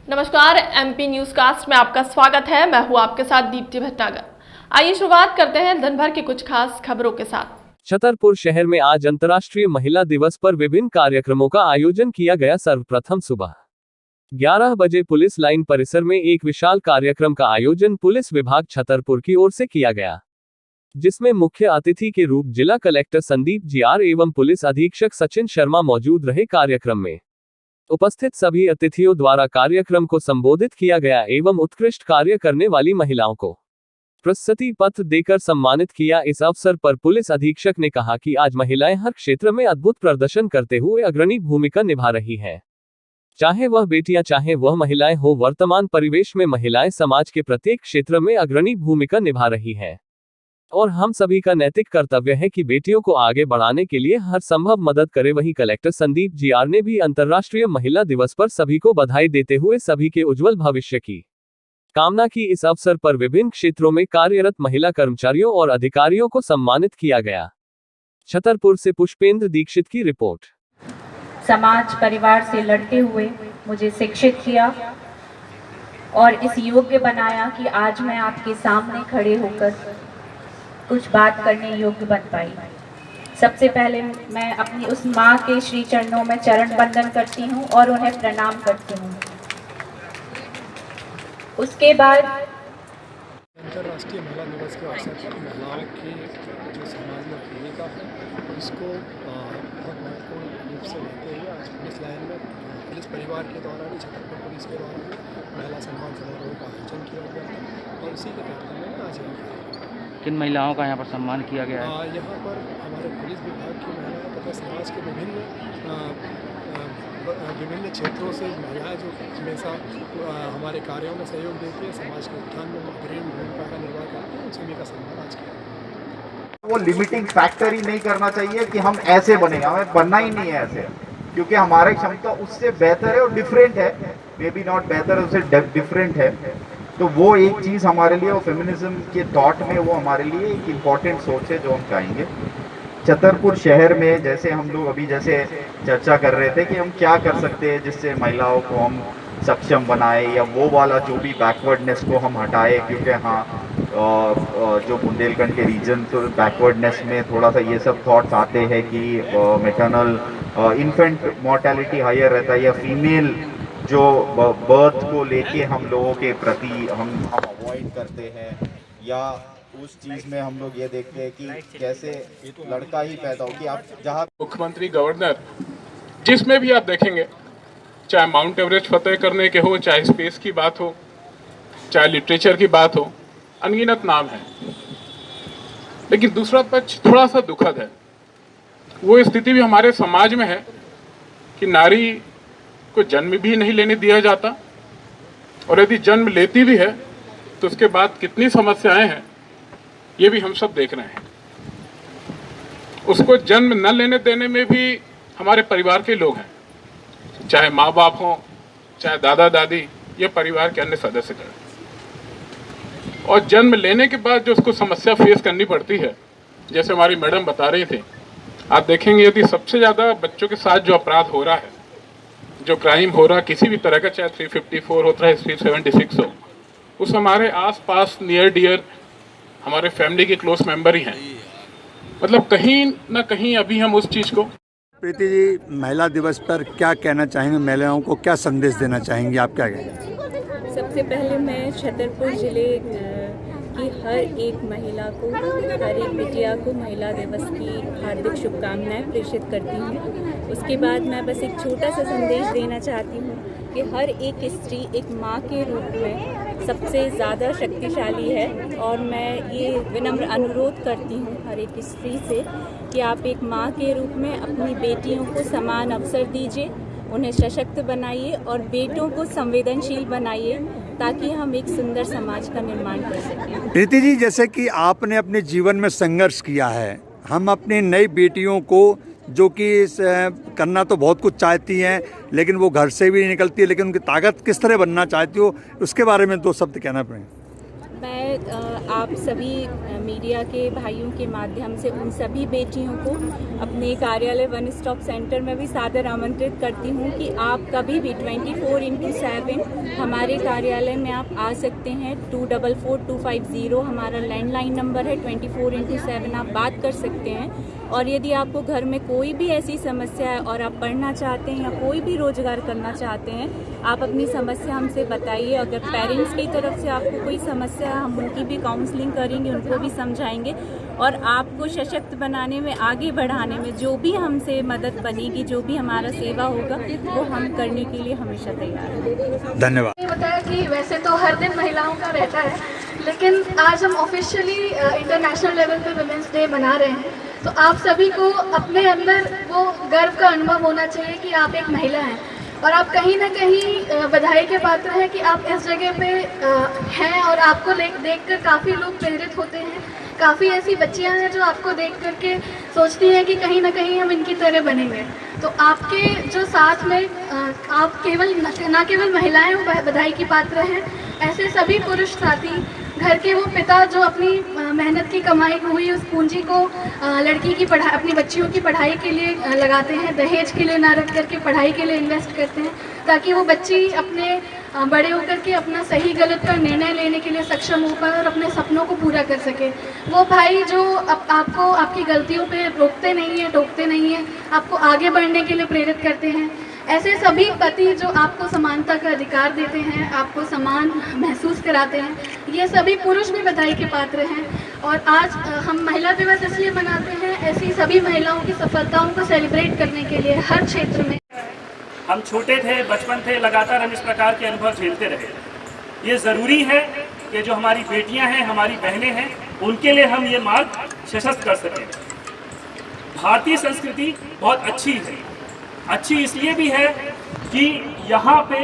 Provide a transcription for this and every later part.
नमस्कार, MP news cast में आपका स्वागत है। मैं हूं आपके साथ दीप्ति भटनागर। आइए शुरुआत करते हैं दिन भर की कुछ खास खबरों के साथ। छतरपुर शहर में आज अंतर्राष्ट्रीय महिला दिवस पर विभिन्न कार्यक्रमों का आयोजन किया गया। सर्वप्रथम सुबह 11 बजे पुलिस लाइन परिसर में एक विशाल कार्यक्रम का आयोजन पुलिस विभाग छतरपुर की ओर से किया गया, जिसमें मुख्य अतिथि के रूप जिला कलेक्टर संदीप जीआर एवं पुलिस अधीक्षक सचिन शर्मा मौजूद रहे। कार्यक्रम में उपस्थित सभी अतिथियों द्वारा कार्यक्रम को संबोधित किया गया एवं उत्कृष्ट कार्य करने वाली महिलाओं को प्रशस्ति पत्र देकर सम्मानित किया। इस अवसर पर पुलिस अधीक्षक ने कहा कि आज महिलाएं हर क्षेत्र में अद्भुत प्रदर्शन करते हुए अग्रणी भूमिका निभा रही हैं, चाहे वह बेटियां चाहे वह महिलाएं हो। वर्तमान परिवेश में महिलाएं समाज के प्रत्येक क्षेत्र में अग्रणी भूमिका निभा रही हैं और हम सभी का नैतिक कर्तव्य है कि बेटियों को आगे बढ़ाने के लिए हर संभव मदद करे। वहीं कलेक्टर संदीप जीआर ने भी अंतर्राष्ट्रीय महिला दिवस पर सभी को बधाई देते हुए सभी के उज्जवल भविष्य की कामना की। इस अवसर पर विभिन्न क्षेत्रों में कार्यरत महिला कर्मचारियों और अधिकारियों को सम्मानित किया गया। छतरपुर से पुष्पेंद्र दीक्षित की रिपोर्ट। समाज परिवार से लड़ते हुए मुझे शिक्षित किया और इस योग्य बनाया कि आज मैं आपके सामने खड़े होकर कुछ बात करने योग्य बन पाई। सबसे पहले मैं अपनी उस माँ के श्री चरणों में चरण वंदन करती हूँ और उन्हें प्रणाम करती हूँ। उसके बाद अंतर्राष्ट्रीय महिला दिवस के अवसर पर महिलाओं की जो समाज में भूमिका है उसको बहुत महत्वपूर्ण रूप से लेते हुए आज पुलिस लाइन में पुलिस परिवार के द्वारा भी छतरपुर पुलिस के द्वारा भी महिला सम्मान समारोह का आयोजन किया गया था और उसी के तहत में आज किन महिलाओं का यहाँ पर सम्मान किया गया है? यहाँ पर हमारे पुलिस विभाग की महिलाएं तथा समाज के विभिन्न क्षेत्रों से महिलाएं जो हमेशा हमारे कार्यों में सहयोग देती है, समाज के उत्थान में अग्रणी भूमिका का निर्वाह करती है, उन सभी का सम्मान आज किया। वो लिमिटिंग फैक्टर ही नहीं करना चाहिए कि हम ऐसे बनेंगे, हमें बनना ही नहीं है ऐसे, क्योंकि हमारी क्षमता उससे बेहतर है और डिफरेंट है। मे बी नॉट बेहतर है, उससे डिफरेंट है। तो वो एक चीज़ हमारे लिए, वो फेमिनिज्म के थॉट में वो हमारे लिए एक इम्पॉर्टेंट सोच है जो हम चाहेंगे। छतरपुर शहर में जैसे हम लोग अभी जैसे चर्चा कर रहे थे कि हम क्या कर सकते हैं जिससे महिलाओं को हम सक्षम बनाए या वो वाला जो भी बैकवर्डनेस को हम हटाए, क्योंकि हाँ जो बुंदेलखंड के रीजन तो बैकवर्डनेस में थोड़ा सा ये सब थॉट्स आते हैं कि मैटरनल इन्फेंट मोर्टेलिटी हायर रहता है या फीमेल जो बर्थ को लेके हम लोगों के प्रति हम अवॉइड करते हैं, या उस चीज़ में हम लोग ये देखते हैं कि कैसे लड़का ही पैदा हो कि आप जहाँ मुख्यमंत्री गवर्नर जिसमें भी आप देखेंगे, चाहे माउंट एवरेस्ट फतेह करने के हो, चाहे स्पेस की बात हो, चाहे लिटरेचर की बात हो, अनगिनत नाम है। लेकिन दूसरा पक्ष थोड़ा सा दुखद है। वो स्थिति भी हमारे समाज में है कि नारी को जन्म भी नहीं लेने दिया जाता और यदि जन्म लेती भी है तो उसके बाद कितनी समस्याएं हैं ये भी हम सब देख रहे हैं। उसको जन्म न लेने देने में भी हमारे परिवार के लोग हैं, चाहे माँ बाप हों, चाहे दादा दादी या परिवार के अन्य सदस्य करें। और जन्म लेने के बाद जो उसको समस्या फेस करनी पड़ती है, जैसे हमारी मैडम बता रही थी, आप देखेंगे यदि सबसे ज़्यादा बच्चों के साथ जो अपराध हो रहा है, जो क्राइम हो रहा है किसी भी तरह का, चाहे 354 होता है, 376 हो, उस हमारे आस-पास नियर डियर हमारे फैमिली के क्लोज मेंबर ही हैं। मतलब कहीं ना कहीं अभी हम उस चीज़ को। प्रीति जी, महिला दिवस पर क्या कहना चाहेंगे? महिलाओं को क्या संदेश देना चाहेंगे? आप क्या कहेंगे? सबसे पहले मैं छतरपुर ज़िले की हर एक महिला को, हर एक बिटिया को महिला दिवस की हार्दिक शुभकामनाएं प्रेषित करती हूँ। उसके बाद मैं बस एक छोटा सा संदेश देना चाहती हूँ कि हर एक स्त्री एक माँ के रूप में सबसे ज़्यादा शक्तिशाली है और मैं ये विनम्र अनुरोध करती हूँ हर एक स्त्री से कि आप एक माँ के रूप में अपनी बेटियों को समान अवसर दीजिए, उन्हें सशक्त बनाइए और बेटों को संवेदनशील बनाइए ताकि हम एक सुंदर समाज का निर्माण कर सकें। प्रीति जी, जैसे कि आपने अपने जीवन में संघर्ष किया है, हम अपनी नई बेटियों को जो कि करना तो बहुत कुछ चाहती हैं लेकिन वो घर से भी नहीं निकलती है, लेकिन उनकी ताकत किस तरह बनना चाहती हो, उसके बारे में दो शब्द कहना पड़ेंगे। मैं आप सभी मीडिया के भाइयों के माध्यम से उन सभी बेटियों को अपने कार्यालय वन स्टॉप सेंटर में भी सादर आमंत्रित करती हूँ कि आप कभी भी 24/7 हमारे कार्यालय में आप आ सकते हैं। 244250 हमारा लैंडलाइन नंबर है। 24/7 आप बात कर सकते हैं। और यदि आपको घर में कोई भी ऐसी समस्या है और आप पढ़ना चाहते हैं या कोई भी रोजगार करना चाहते हैं, आप अपनी समस्या हमसे बताइए। अगर पेरेंट्स की तरफ से आपको कोई समस्या है, हम उनकी भी काउंसलिंग करेंगे, उनको भी समझाएंगे और आपको सशक्त बनाने में, आगे बढ़ाने में जो भी हमसे मदद बनेगी, जो भी हमारा सेवा होगा, वो हम करने के लिए हमेशा तैयार हैं। धन्यवाद। ये बताया कि वैसे तो हर दिन महिलाओं का रहता है, लेकिन आज हम ऑफिशियली इंटरनेशनल लेवल पे वुमेंस डे मना रहे हैं। तो आप सभी को अपने अंदर वो गर्व का अनुभव होना चाहिए कि आप एक महिला हैं और आप कहीं ना कहीं बधाई के पात्र हैं कि आप इस जगह पे हैं और आपको देखकर काफ़ी लोग प्रेरित होते हैं। काफ़ी ऐसी बच्चियां हैं जो आपको देख करके सोचती हैं कि कहीं ना कहीं हम इनकी तरह बनेंगे। तो आपके जो साथ में आप ना केवल महिलाएं वो बधाई की पात्र हैं, ऐसे सभी पुरुष साथी, घर के वो पिता जो अपनी मेहनत की कमाई हुई उस पूंजी को लड़की की पढ़ाई, अपनी बच्चियों की पढ़ाई के लिए लगाते हैं, दहेज के लिए ना रख करके पढ़ाई के लिए इन्वेस्ट करते हैं, ताकि वो बच्ची अपने बड़े होकर के अपना सही गलत का निर्णय लेने के लिए सक्षम हो पाए और अपने सपनों को पूरा कर सके। वो भाई जो आपको आपकी गलतियों पे रोकते नहीं हैं, टोकते नहीं हैं, आपको आगे बढ़ने के लिए प्रेरित करते हैं। ऐसे सभी पति जो आपको समानता का अधिकार देते हैं, आपको समान महसूस कराते हैं, ये सभी पुरुष भी बधाई के पात्र हैं। और आज हम महिला दिवस इसलिए मनाते हैं, ऐसी सभी महिलाओं की सफलताओं को सेलिब्रेट करने के लिए हर क्षेत्र में। हम छोटे थे, बचपन थे, लगातार हम इस प्रकार के अनुभव झेलते रहे। ये ज़रूरी है कि जो हमारी बेटियां हैं, हमारी बहनें हैं, उनके लिए हम ये मार्ग सशक्त कर सकें। भारतीय संस्कृति बहुत अच्छी है। अच्छी इसलिए भी है कि यहाँ पे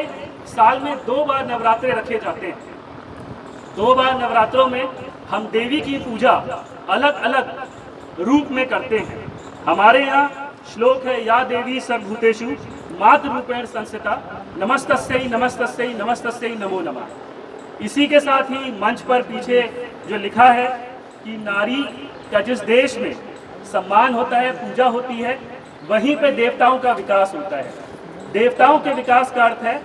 साल में 2 बार नवरात्रे रखे जाते हैं। 2 बार नवरात्रों में हम देवी की पूजा अलग अलग रूप में करते हैं। हमारे यहाँ श्लोक है, या देवी सर्वभूतेषु मातृ रूपेण संस्थिता नमस्तस्यै नमस्तस्यै नमस्तस्यै नमो नमः। इसी के साथ ही मंच पर पीछे जो लिखा है कि नारी का जिस देश में सम्मान होता है, पूजा होती है, वहीं पे देवताओं का विकास होता है। देवताओं के विकास का अर्थ है,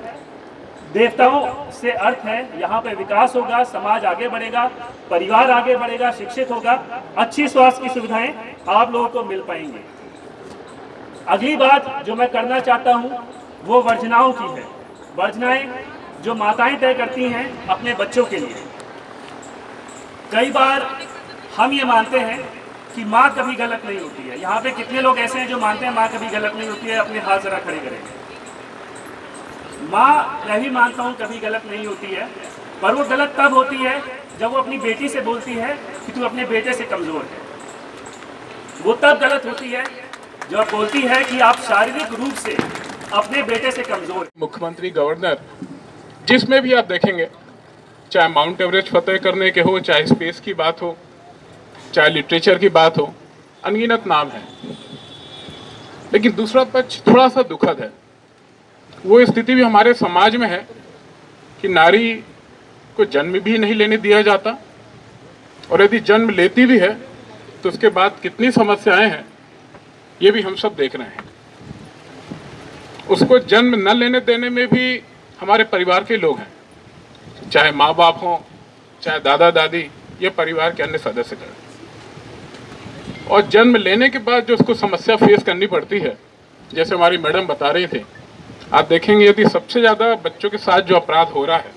देवताओं से अर्थ है यहाँ पे विकास होगा, समाज आगे बढ़ेगा, परिवार आगे बढ़ेगा, शिक्षित होगा, अच्छी स्वास्थ्य की सुविधाएं आप लोगों को मिल पाएंगी। अगली बात जो मैं करना चाहता हूँ वो वर्जनाओं की है। वर्जनाएं जो माताएं तय करती हैं अपने बच्चों के लिए। कई बार हम ये मानते हैं कि माँ कभी गलत नहीं होती है। यहाँ पे कितने लोग ऐसे हैं जो मानते हैं माँ कभी गलत नहीं होती है? अपने हाथ जरा खड़े करेंगे। माँ, मैं भी मानता हूँ कभी गलत नहीं होती है, पर वो गलत तब होती है जब वो अपनी बेटी से बोलती है कि तू अपने बेटे से कमज़ोर है। वो तब गलत होती है जब बोलती है कि आप शारीरिक रूप से अपने बेटे से कमज़ोर। मुख्यमंत्री, गवर्नर, जिसमें भी आप देखेंगे, चाहे माउंट एवरेस्ट फतेह करने के हो, चाहे स्पेस की बात हो, चाहे लिटरेचर की बात हो, अनगिनत नाम है। लेकिन दूसरा पक्ष थोड़ा सा दुखद है। वो स्थिति भी हमारे समाज में है कि नारी को जन्म भी नहीं लेने दिया जाता, और यदि जन्म लेती भी है तो उसके बाद कितनी समस्याएं हैं ये भी हम सब देख रहे हैं। उसको जन्म न लेने देने में भी हमारे परिवार के लोग हैं, चाहे माँ बाप हों, चाहे दादा दादी, ये परिवार के अन्य सदस्य हैं। और जन्म लेने के बाद जो उसको समस्या फेस करनी पड़ती है, जैसे हमारी मैडम बता रही थी, आप देखेंगे यदि सबसे ज़्यादा बच्चों के साथ जो अपराध हो रहा है,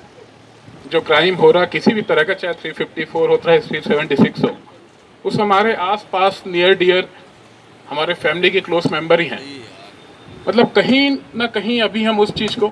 जो क्राइम हो रहा है किसी भी तरह का, चाहे 354 होता है, 376 हो, उस हमारे आस-पास नियर डियर हमारे फैमिली के क्लोज मेंबर ही हैं। मतलब कहीं ना कहीं अभी हम उस चीज़ को